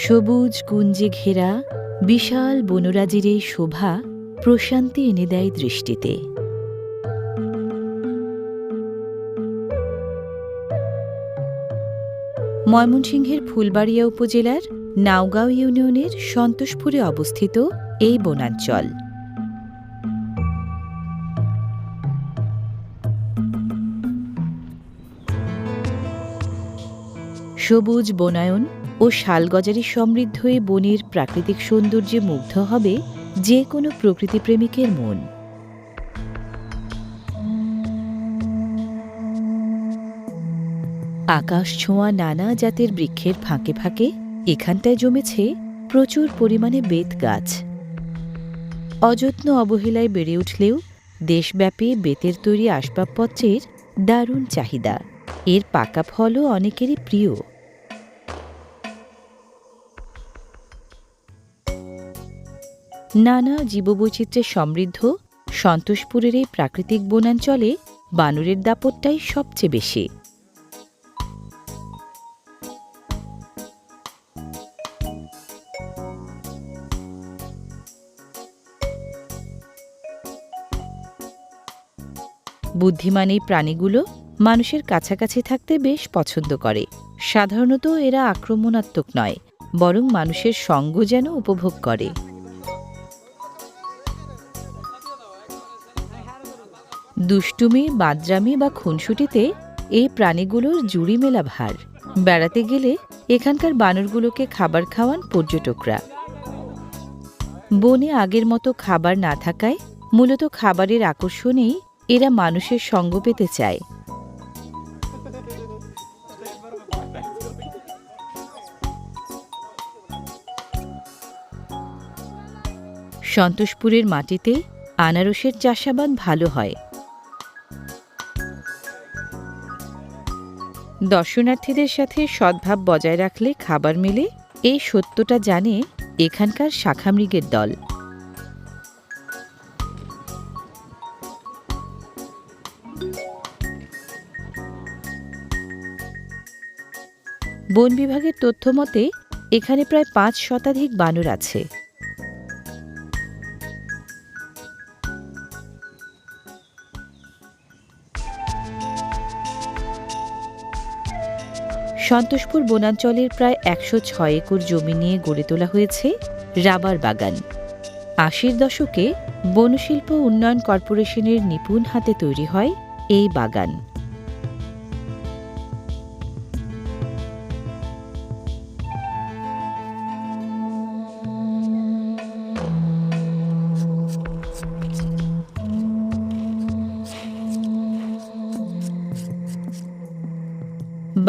সবুজ কুঞ্জে ঘেরা বিশাল বনরাজির এই শোভা প্রশান্তি এনে দেয় দৃষ্টিতে। ময়মনসিংহের ফুলবাড়িয়া উপজেলার নাওগাঁও ইউনিয়নের সন্তোষপুরে অবস্থিত এই বনাঞ্চল। সবুজ বনায়ন ও শালগজারি সমৃদ্ধ এই বনের প্রাকৃতিক সৌন্দর্যে মুগ্ধ হবে যে কোনো প্রকৃতিপ্রেমিকের মন। আকাশ ছোঁয়া নানা জাতের বৃক্ষের ফাঁকে ফাঁকে এখানটায় জমেছে প্রচুর পরিমাণে বেত গাছ। অযত্ন অবহেলায় বেড়ে উঠলেও দেশব্যাপী বেতের তৈরি আসবাবপত্রের দারুণ চাহিদা। এর পাকা ফলও অনেকেরই প্রিয়। নানা জীববৈচিত্র্যে সমৃদ্ধ সন্তোষপুরের এই প্রাকৃতিক বনাঞ্চলে বানরের দাপটটাই সবচেয়ে বেশি। বুদ্ধিমান এই প্রাণীগুলো মানুষের কাছাকাছি থাকতে বেশ পছন্দ করে। সাধারণত এরা আক্রমণাত্মক নয়, বরং মানুষের সঙ্গ যেন উপভোগ করে। দুষ্টুমি, বাদরামি বা খুনসুটিতে এই প্রাণীগুলোর জুড়ি মেলা ভার। বেড়াতে গেলে এখানকার বানরগুলোকে খাবার খাওয়ান পর্যটকরা। বনে আগের মতো খাবার না থাকায় মূলত খাবারের আকর্ষণেই এরা মানুষের সঙ্গ পেতে চায়। সন্তোষপুরের মাটিতে আনারসের চাষাবাদ ভালো হয়। দর্শনার্থীদের সাথে সদ্ভাব বজায় রাখলে খাবার মেলে, এই সত্যটা জানে এখানকার শাখামৃগের দল। বন বিভাগের তথ্য মতে এখানে প্রায় ৫ শতাধিক বানর আছে। সন্তোষপুর বনাঞ্চলের প্রায় ১০৬ একর জমি নিয়ে গড়ে তোলা হয়েছে রাবার বাগান। ৮০ দশকে বনশিল্প উন্নয়ন কর্পোরেশনের নিপুণ হাতে তৈরি হয় এই বাগান।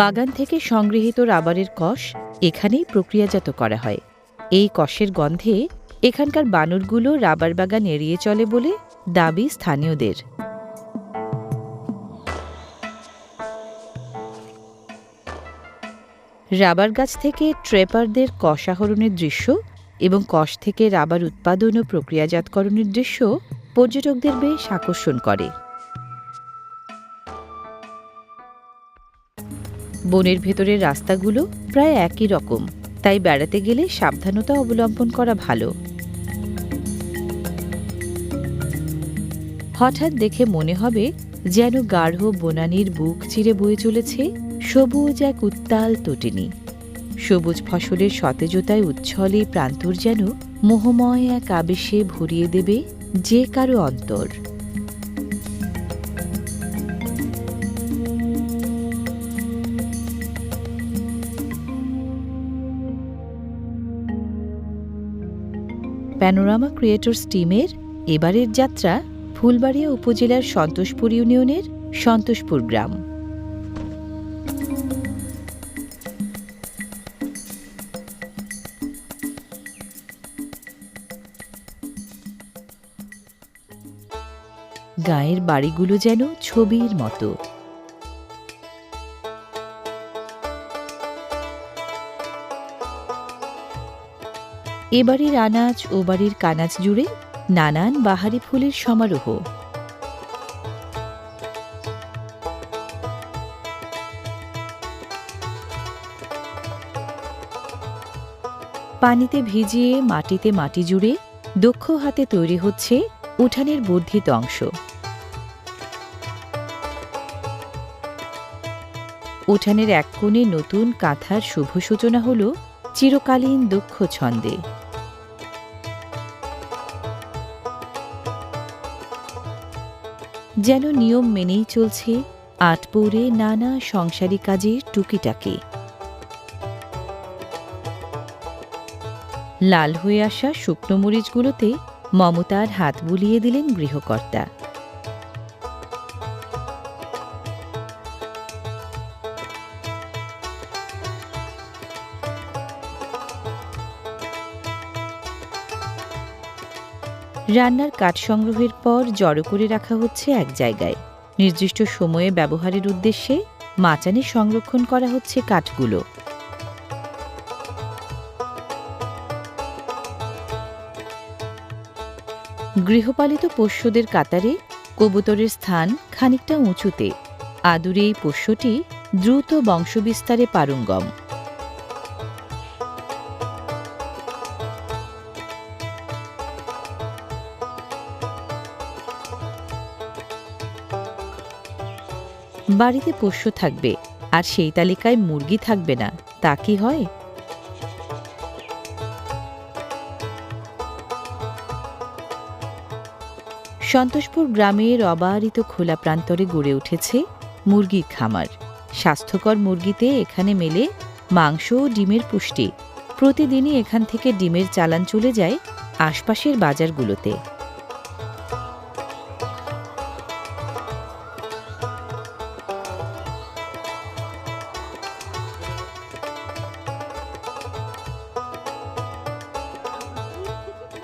বাগান থেকে সংগৃহীত রাবারের কষ এখানেই প্রক্রিয়াজাত করা হয়। এই কষের গন্ধে এখানকার বানরগুলো রাবার বাগান এড়িয়ে চলে বলে দাবি স্থানীয়দের। রাবার গাছ থেকে ট্রেপারদের কষ আহরণের দৃশ্য এবং কষ থেকে রাবার উৎপাদন ও প্রক্রিয়াজাতকরণের দৃশ্য পর্যটকদের বেশ আকর্ষণ করে। বনের ভেতরের রাস্তাগুলো প্রায় একই রকম, তাই বেড়াতে গেলে সাবধানতা অবলম্বন করা ভালো। হঠাৎ দেখে মনে হবে যেন গাঢ় বনানীর বুক চিরে বয়ে চলেছে সবুজ এক উত্তাল তটিনী। সবুজ ফসলের সতেজতায় উচ্ছলে প্রান্তর যেন মোহময় এক আবেশে ভরিয়ে দেবে যে কারো অন্তর। প্যানোরামা ক্রিয়েটরস টিমের এবারের যাত্রা ফুলবাড়িয়া উপজেলার সন্তোষপুর ইউনিয়নের সন্তোষপুর গ্রাম। গায়ের বাড়িগুলো যেন ছবির মতো। এ বাড়ির আনাজ ও বাড়ির কানাজ জুড়ে নানান বাহারি ফুলের সমারোহ। পানিতে ভিজিয়ে মাটিতে মাটি জুড়ে দক্ষ হাতে তৈরি হচ্ছে উঠানের বর্ধিত অংশ। উঠানের এক কোণে নতুন কাঁথার শুভ সূচনা হল চিরকালীন দক্ষ ছন্দে। যেন নিয়ম মেনেই চলছে আটপৌরে নানা সংসারী কাজের টুকিটাকি। লাল হয়ে আসা শুকনো মরিচগুলোতে মমতার হাত বুলিয়ে দিলেন গৃহকর্তা। রান্নার কাঠ সংগ্রহের পর জড়ো করে রাখা হচ্ছে এক জায়গায়। নির্দিষ্ট সময়ে ব্যবহারের উদ্দেশ্যে মাচানে সংরক্ষণ করা হচ্ছে কাঠগুলো। গৃহপালিত পোষ্যদের কাতারে কবুতরের স্থান খানিকটা উঁচুতে। আদুরে এই পোষ্যটি দ্রুত বংশবিস্তারে পারঙ্গম। বাড়িতে পোষ্য থাকবে আর সেই তালিকায় মুরগি থাকবে না, তা কি হয়? সন্তোষপুর গ্রামের অবারিত খোলা প্রান্তরে গড়ে উঠেছে মুরগির খামার। স্বাস্থ্যকর মুরগিতে এখানে মেলে মাংস ও ডিমের পুষ্টি। প্রতিদিনই এখান থেকে ডিমের চালান চলে যায় আশপাশের বাজারগুলোতে।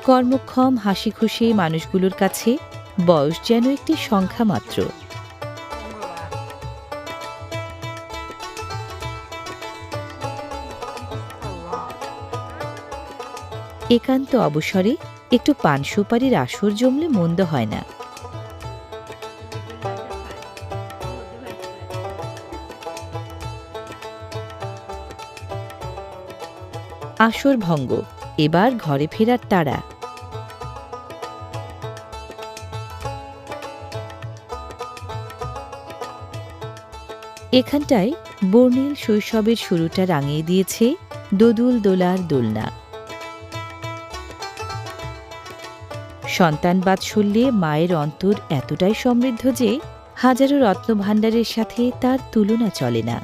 কর্মক্ষম হাসিখুশি মানুষগুলোর কাছে বয়স যেন একটি সংখ্যা মাত্র। একান্ত অবসরে একটু পান সুপারির আসর জমলে মন্দ হয় না। আসর ভঙ্গ, এবার ঘরে ফেরার তাড়া। এখানটায় বর্ণিল শৈশবের শুরুটা রাঙিয়ে দিয়েছে দোদুল দোলার দোলনা। সন্তান বাৎসল্যে মায়ের অন্তর এতটাই সমৃদ্ধ যে হাজারো রত্নভাণ্ডারের সাথে তার তুলনা চলে না।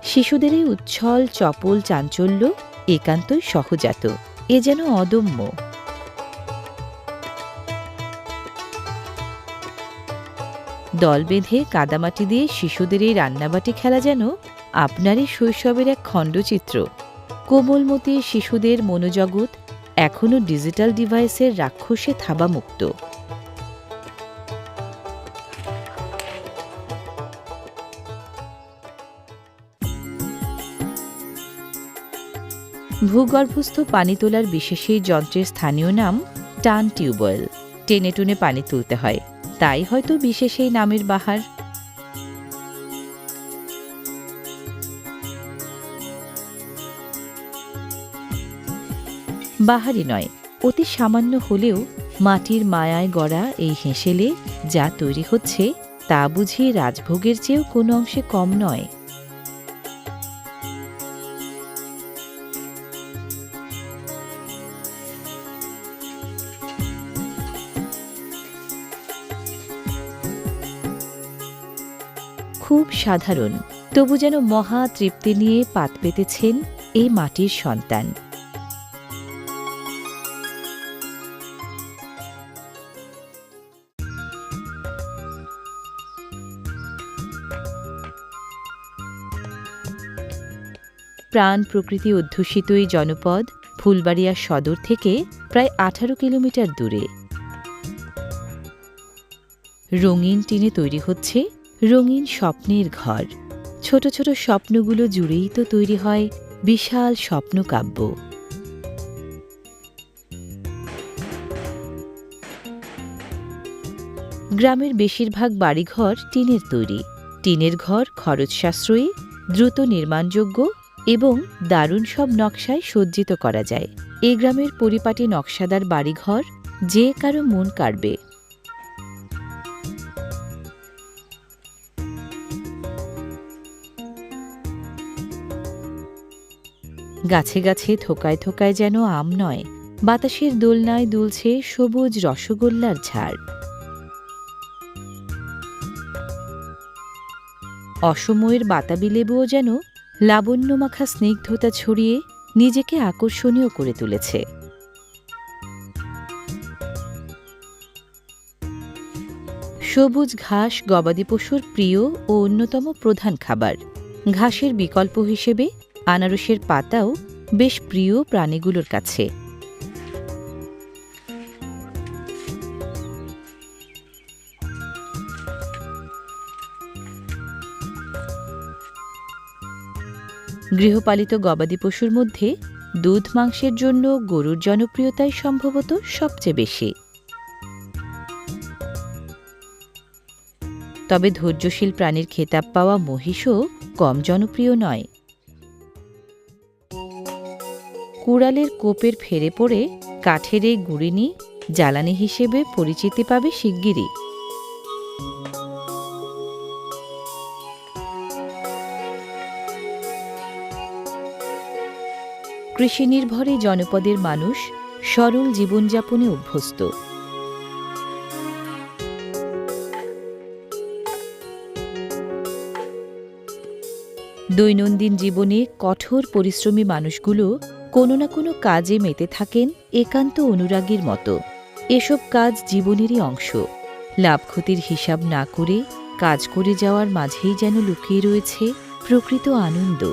শিশুদের এই উচ্ছল চপল চাঞ্চল্য একান্তই সহজাত, এ যেন অদম্য। দল বেঁধে কাদামাটি দিয়ে শিশুদের এই রান্নাবাটি খেলা যেন আপনারই শৈশবের এক খণ্ডচিত্র। কোমলমতি শিশুদের মনোজগৎ এখনও ডিজিটাল ডিভাইসের রাক্ষসে থাবামুক্ত। ভূগর্ভস্থ পানি তোলার বিশেষ এই যন্ত্রের স্থানীয় নাম টান টিউবওয়েল। টেনে টুনে পানি তুলতে হয়, তাই হয়তো বিশেষ এই নামের বাহার। বাহারি নয়, অতি সামান্য হলেও মাটির মায়ায় গড়া এই হেঁসেলে যা তৈরি হচ্ছে তা বুঝি রাজভোগের চেয়েও কোনো অংশে কম নয়। খুব সাধারণ, তবু যেন মহা তৃপ্তি নিয়ে পাত পেতেছেন এই মাটির সন্তান। প্রাণ প্রকৃতি অধ্যুষিত এই জনপদ ফুলবাড়িয়া সদর থেকে প্রায় 18 কিলোমিটার দূরে। রঙিন টিনে তৈরি হচ্ছে রঙিন স্বপ্নের ঘর। ছোট ছোট স্বপ্নগুলো জুড়েই তো তৈরি হয় বিশাল স্বপ্নকাব্য। গ্রামের বেশিরভাগ বাড়িঘর টিনের তৈরি। টিনের ঘর খরচ সাশ্রয়ী, দ্রুত নির্মাণযোগ্য এবং দারুণ সব নকশায় সজ্জিত করা যায়। এই গ্রামের পরিপাটি নকশাদার বাড়িঘর যে কারো মন কাড়বে। গাছে গাছে থোকায় থোকায় যেন আম নয়, বাতাসের দোলনায় দুলছে সবুজ রসগোল্লার ঝাড়। অসময়ের বাতাবি লেবুও যেন লাবণ্যমাখা স্নিগ্ধতা ছড়িয়ে নিজেকে আকর্ষণীয় করে তুলেছে। সবুজ ঘাস গবাদি পশুর প্রিয় ও অন্যতম প্রধান খাবার। ঘাসের বিকল্প হিসেবে আনারসের পাতাও বেশ প্রিয় প্রাণীগুলোর কাছে। গৃহপালিত গবাদি পশুর মধ্যে দুধ মাংসের জন্য গরুর জনপ্রিয়তাই সম্ভবত সবচেয়ে বেশি। তবে ধৈর্যশীল প্রাণীর খেতাব পাওয়া মহিষও কম জনপ্রিয় নয়। কুড়ালের কোপের ফেরে পড়ে কাঠের এই গুড়িনি জ্বালানি হিসেবে পরিচিতি পাবে শিগগিরই। কৃষি নির্ভরে জনপদের মানুষ সরল জীবনযাপনে অভ্যস্ত। দৈনন্দিন জীবনে কঠোর পরিশ্রমী মানুষগুলো কোনো না কোনো কাজে মেতে থাকেন একান্ত অনুরাগীর মতো। এসব কাজ জীবনেরই অংশ। লাভ ক্ষতির হিসাব না করে কাজ করে যাওয়ার মাঝেই যেন লুকিয়ে রয়েছে প্রকৃত আনন্দ।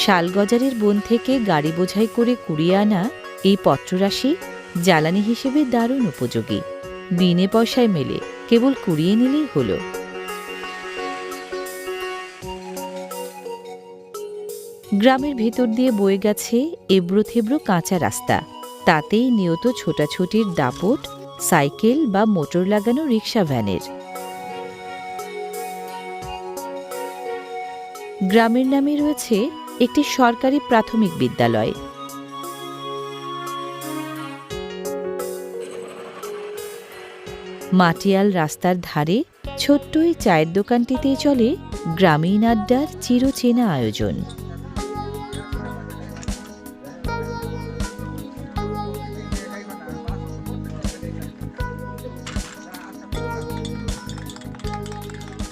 শালগজারের বন থেকে গাড়ি বোঝাই করে কুড়িয়ে আনা এই পত্ররাশি জ্বালানি হিসেবে দারুণ উপযোগী। বিনে পয়সায় মেলে, কেবল কুড়িয়ে নিলেই হল। গ্রামের ভেতর দিয়ে বয়ে গেছে এবড়ো থেবড়ো কাঁচা রাস্তা। তাতেই নিয়ত ছোটাছুটির দাপট সাইকেল বা মোটর লাগানো রিক্সা ভ্যানের। গ্রামের নামে রয়েছে একটি সরকারি প্রাথমিক বিদ্যালয়। মাটিয়াল রাস্তার ধারে ছোট্ট এই চায়ের দোকানটিতেই চলে গ্রামীণ আড্ডার চিরচেনা আয়োজন।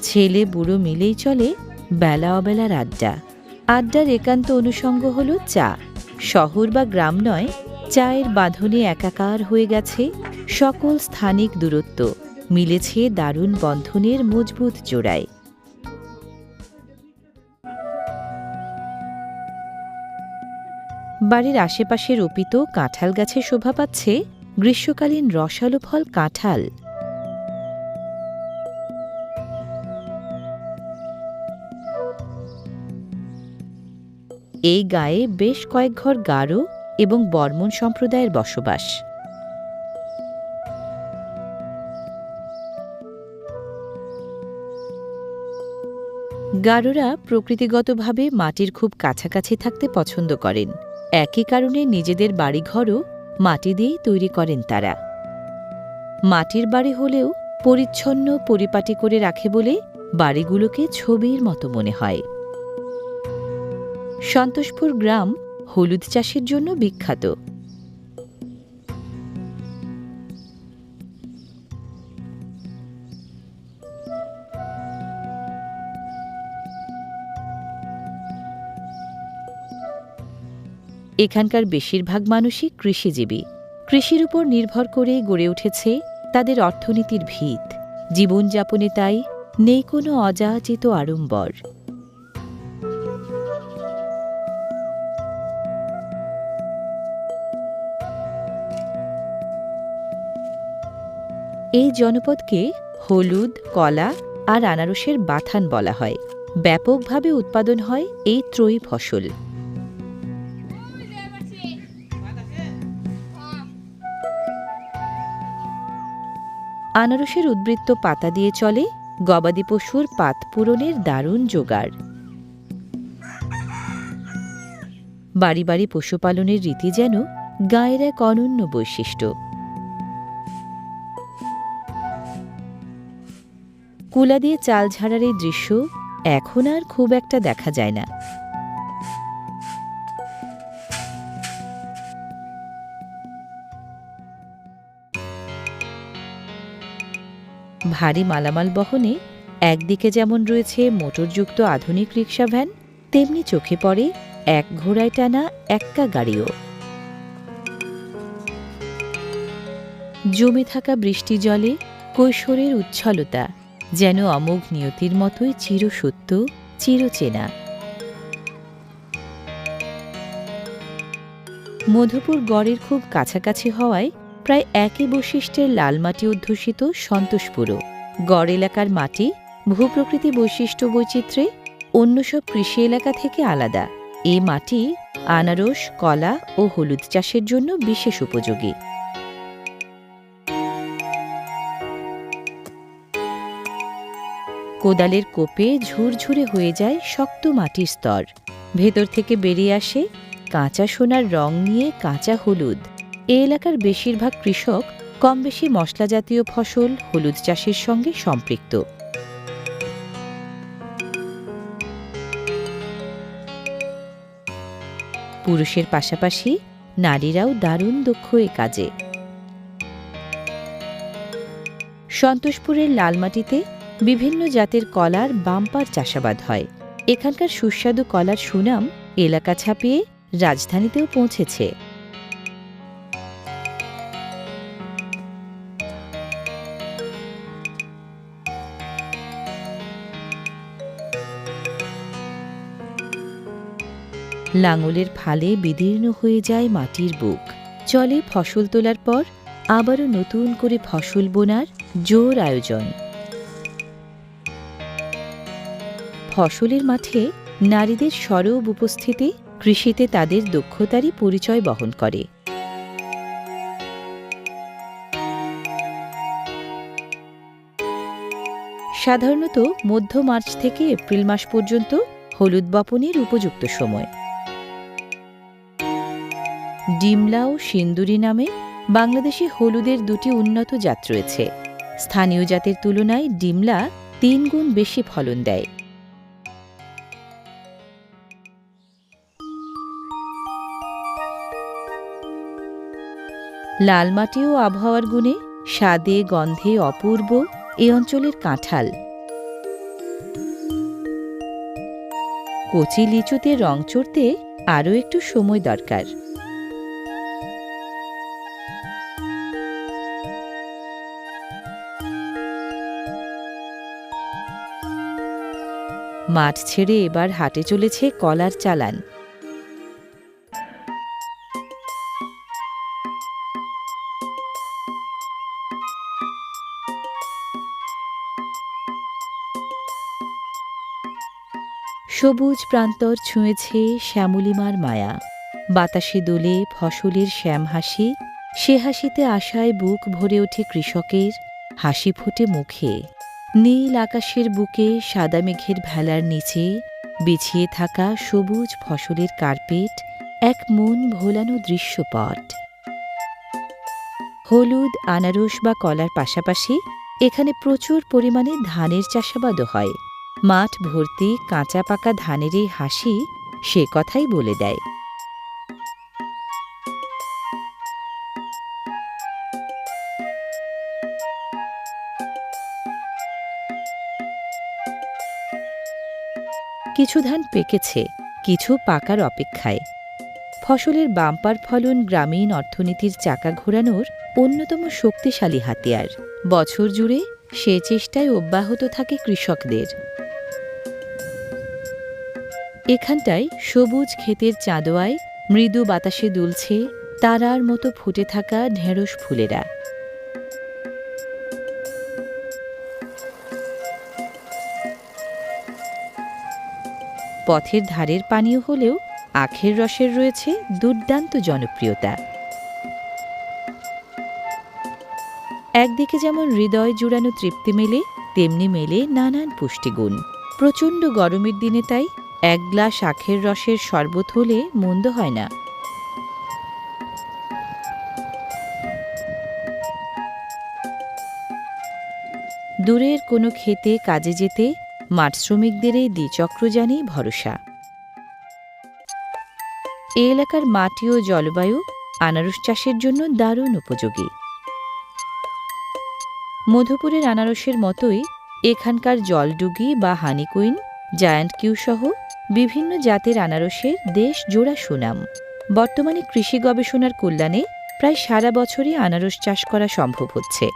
ছেলে বুড়ো মিলেই চলে বেলা অবেলার আড্ডা। আড্ডার একান্ত অনুষঙ্গ হল চা। শহর বা গ্রাম নয়, চায়ের বাঁধনে একাকার হয়ে গেছে সকল স্থানিক দূরত্ব, মিলেছে দারুণ বন্ধনের মজবুত জোড়ায়। বাড়ির আশেপাশে রোপিত কাঁঠাল গাছে শোভা পাচ্ছে গ্রীষ্মকালীন রসালো ফল কাঁঠাল। এই গায়ে বেশ কয়েক ঘর গারো এবং বর্মন সম্প্রদায়ের বসবাস। গারোরা প্রকৃতিগতভাবে মাটির খুব কাছাকাছি থাকতে পছন্দ করেন। একই কারণে নিজেদের বাড়িঘরও মাটি দিয়েই তৈরি করেন তারা। মাটির বাড়ি হলেও পরিচ্ছন্ন পরিপাটি করে রাখে বলে বাড়িগুলোকে ছবির মতো মনে হয়। সন্তোষপুর গ্রাম হলুদ চাষের জন্য বিখ্যাত। এখানকার বেশিরভাগ মানুষই কৃষিজীবী। কৃষির উপর নির্ভর করে গড়ে উঠেছে তাদের অর্থনীতির ভিত। জীবনযাপনে তাই নেই কোনো অযাচিত আড়ম্বর। এই জনপদকে হলুদ, কলা আর আনারসের বাথান বলা হয়। ব্যাপকভাবে উৎপাদন হয় এই ত্রয়ী ফসল। আনারসের উদ্বৃত্ত পাতা দিয়ে চলে গবাদি পশুর পাত পূরণের দারুণ জোগাড়। বাড়ি বাড়ি পশুপালনের রীতি যেন গাঁয়ের এক অনন্য বৈশিষ্ট্য। কুলা দিয়ে চাল ঝাড়ার এই দৃশ্য এখন আর খুব একটা দেখা যায় না। ভারী মালামাল বহনে একদিকে যেমন রয়েছে মোটরযুক্ত আধুনিক রিকশা ভ্যান, তেমনি চোখে পড়ে এক ঘোড়ায় টানা এক্কা গাড়িও। জমে থাকা বৃষ্টি জলে কৈশোরের উচ্ছলতা যেন অমোঘ নিয়তির মতোই চিরসত্য, চিরচেনা। মধুপুর গড়ের খুব কাছাকাছি হওয়ায় প্রায় একই বৈশিষ্ট্যের লাল মাটি অধ্যুষিত সন্তোষপুরও। গড় এলাকার মাটি ভূপ্রকৃতি বৈশিষ্ট্য বৈচিত্র্যে অন্য সব কৃষি এলাকা থেকে আলাদা। এ মাটি আনারস, কলা ও হলুদ চাষের জন্য বিশেষ উপযোগী। কোদালের কোপে ঝুরঝুরে হয়ে যায় শক্ত মাটির স্তর। ভেতর থেকে বেরিয়ে আসে কাঁচা সোনার রং নিয়ে কাঁচা হলুদ। এ এলাকার বেশিরভাগ কৃষক কম বেশি মশলা জাতীয় ফসল হলুদ চাষের সঙ্গে সম্পৃক্ত। পুরুষের পাশাপাশি নারীরাও দারুণ দক্ষ এ কাজে। সন্তোষপুরের লাল মাটিতে বিভিন্ন জাতের কলার বাম্পার চাষাবাদ হয়। এখানকার সুস্বাদু কলার সুনাম এলাকা ছাপিয়ে রাজধানীতেও পৌঁছেছে। লাঙলের ফালে বিদীর্ণ হয়ে যায় মাটির বুক। চলে ফসল তোলার পর আবারও নতুন করে ফসল বোনার জোর আয়োজন। ফসলের মাঠে নারীদের সরব উপস্থিতি কৃষিতে তাদের দক্ষতারই পরিচয় বহন করে। সাধারণত মধ্য মার্চ থেকে এপ্রিল মাস পর্যন্ত হলুদ বপনের উপযুক্ত সময়। ডিমলা ও সিন্দুরি নামে বাংলাদেশে হলুদের দুটি উন্নত জাত রয়েছে। স্থানীয় জাতের তুলনায় ডিমলা ৩ গুণ বেশি ফলন দেয়। লাল মাটি ও আবহাওয়ার গুণে স্বাদে গন্ধে অপূর্ব এ অঞ্চলের কাঁঠাল। কচি লিচুতে রং চড়তে আরও একটু সময় দরকার। মাঠ ছেড়ে এবার হাটে চলেছে কলার চালান। সবুজ প্রান্তর ছুঁয়েছে শ্যামলিমার মায়া। বাতাসে দোলে ফসলের শ্যাম হাসি, সে হাসিতে আশায় বুক ভরে ওঠে কৃষকের, হাসি ফোটে মুখে। নীল আকাশের বুকে সাদা মেঘের ভেলার নিচে বিছিয়ে থাকা সবুজ ফসলের কার্পেট এক মন ভোলানো দৃশ্যপট। হলুদ, আনারস বা কলার পাশাপাশি এখানে প্রচুর পরিমাণে ধানের চাষাবাদও হয়। মাঠ ভর্তি কাঁচা পাকা ধানের এই হাসি সে কথাই বলে দেয়। কিছু ধান পেকেছে, কিছু পাকার অপেক্ষায়। ফসলের বাম্পার ফলন গ্রামীণ অর্থনীতির চাকা ঘোরানোর অন্যতম শক্তিশালী হাতিয়ার। বছর জুড়ে সে চেষ্টায় অব্যাহত থাকে কৃষকদের। এখানটায় সবুজ ক্ষেতের চাঁদোয়ায় মৃদু বাতাসে দুলছে তারার মতো ফুটে থাকা ঢেঁড়স ফুলেরা। পথের ধারের পানীয় হলেও আখের রসের রয়েছে দুর্দান্ত জনপ্রিয়তা। একদিকে যেমন হৃদয় জুড়ানো তৃপ্তি মেলে, তেমনি মেলে নানান পুষ্টিগুণ। প্রচণ্ড গরমের দিনে তাই 1 গ্লাস আখের রসের শরবত হলে মন্দ হয় না। দূরের কোনো ক্ষেতে কাজে যেতে মাঠ শ্রমিকদের এই দ্বিচক্রযানেই ভরসা। এ এলাকার মাটি ও জলবায়ু আনারস চাষের জন্য দারুণ উপযোগী। মধুপুরের আনারসের মতোই এখানকার জলডুগি বা হানিকুইন, জায়ান্ট কিউ সহ বিভিন্ন জাতের আনারসের দেশ জোড়া সুনাম। বর্তমানে কৃষি গবেষণার কল্যাণে প্রায় সারা বছরই আনারস চাষ করা সম্ভব হচ্ছে।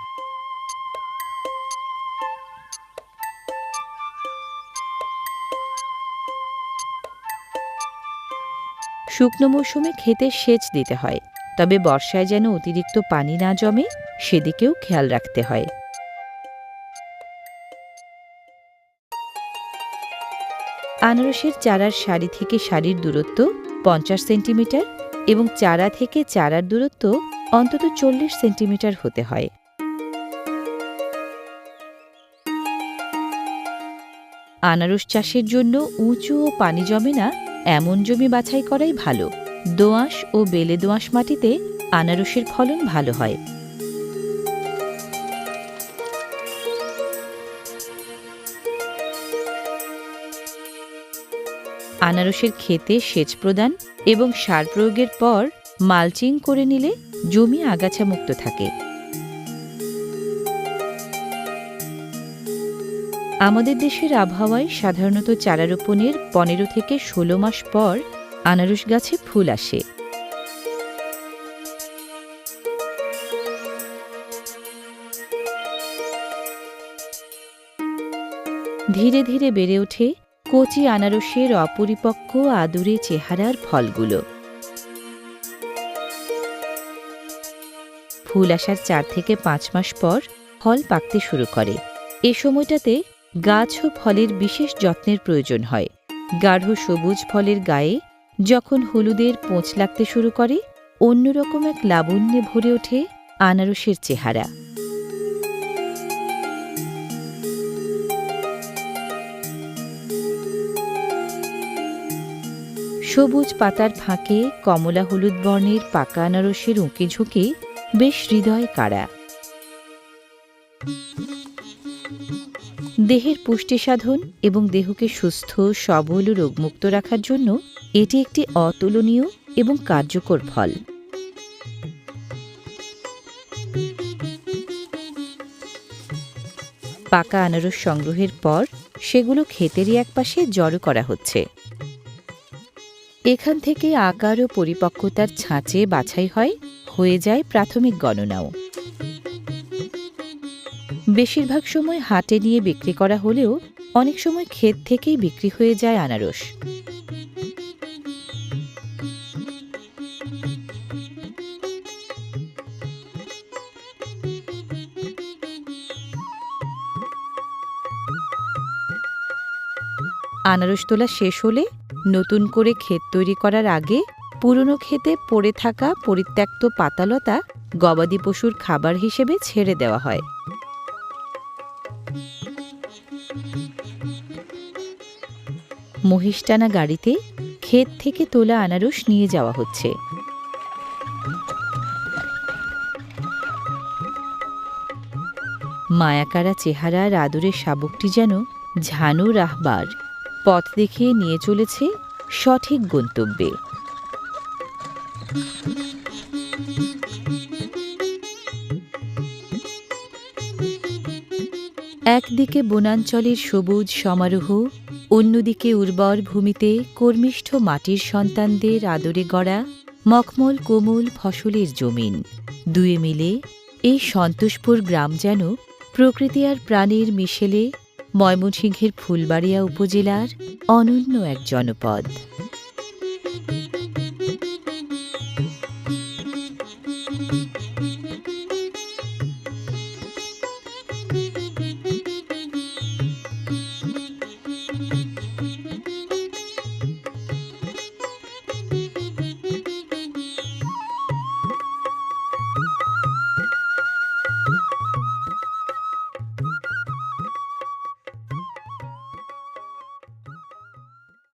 শুকনো মৌসুমে ক্ষেতে সেচ দিতে হয়, তবে বর্ষায় যেন অতিরিক্ত পানি না জমে সেদিকেও খেয়াল রাখতে হয়। আনারসের চারার সারি থেকে সারির দূরত্ব 50 সেন্টিমিটার এবং চারা থেকে চারার দূরত্ব অন্তত 40 সেন্টিমিটার হতে হয়। আনারস চাষের জন্য উঁচু ও পানি জমে না এমন জমি বাছাই করাই ভালো। দোআঁশ ও বেলে দোআঁশ মাটিতে আনারসের ফলন ভালো হয়। আনারসের ক্ষেতে সেচ প্রদান এবং সার প্রয়োগের পর মালচিং করে নিলে জমি আগাছামুক্ত থাকে। আমাদের দেশের আবহাওয়ায় সাধারণত চারা রোপণের 15 থেকে 16 মাস পর আনারস গাছে ফুল আসে। ধীরে ধীরে বেড়ে ওঠে কচি আনারসের অপরিপক্ক আদুরে চেহারার ফলগুলো। ফুল আসার 4 থেকে 5 মাস পর ফল পাকতে শুরু করে। এ সময়টাতে গাছ ও ফলের বিশেষ যত্নের প্রয়োজন হয়। গাঢ় সবুজ ফলের গায়ে যখন হলুদের পোঁচ লাগতে শুরু করে, অন্যরকম এক লাবণ্যে ভরে ওঠে আনারসের চেহারা। সবুজ পাতার ফাঁকে কমলা হলুদ বর্ণের পাকা আনারসের উঁকি ঝুঁকে বেশ হৃদয় কাড়া। দেহের পুষ্টি সাধন এবং দেহকে সুস্থ, সবল ও রোগমুক্ত রাখার জন্য এটি একটি অতুলনীয় এবং কার্যকর ফল। পাকা আনারস সংগ্রহের পর সেগুলো ক্ষেতেরই একপাশে জড়ো করা হচ্ছে। এখান থেকে আকার ও পরিপক্কতার ছাঁচে বাছাই হয়ে যায় প্রাথমিক গণনাও। বেশিরভাগ সময় হাটে নিয়ে বিক্রি করা হলেও অনেক সময় ক্ষেত থেকেই বিক্রি হয়ে যায় আনারস। আনারস তোলা শেষ হলে নতুন করে ক্ষেত তৈরি করার আগে পুরনো ক্ষেতে পড়ে থাকা পরিত্যক্ত পাতালতা গবাদি পশুর খাবার হিসেবে ছেড়ে দেওয়া হয়। মহিষ-টানা গাড়িতে ক্ষেত থেকে তোলা আনারস নিয়ে যাওয়া হচ্ছে। মায়াকারা চেহারার আদরের শাবকটি যেন ঝানু রাহবার পথ দেখিয়ে নিয়ে চলেছে সঠিক গন্তব্যে। একদিকে বনাঞ্চলের সবুজ সমারোহ, অন্যদিকে উর্বর ভূমিতে কর্মিষ্ঠ মাটির সন্তানদের আদরে গড়া মখমল কোমল ফসলের জমিন। দুয়ে মিলে এই সন্তোষপুর গ্রাম যেন প্রকৃতি আর প্রাণীর মিশেলে ময়মনসিংহের ফুলবাড়িয়া উপজেলার অনন্য এক জনপদ।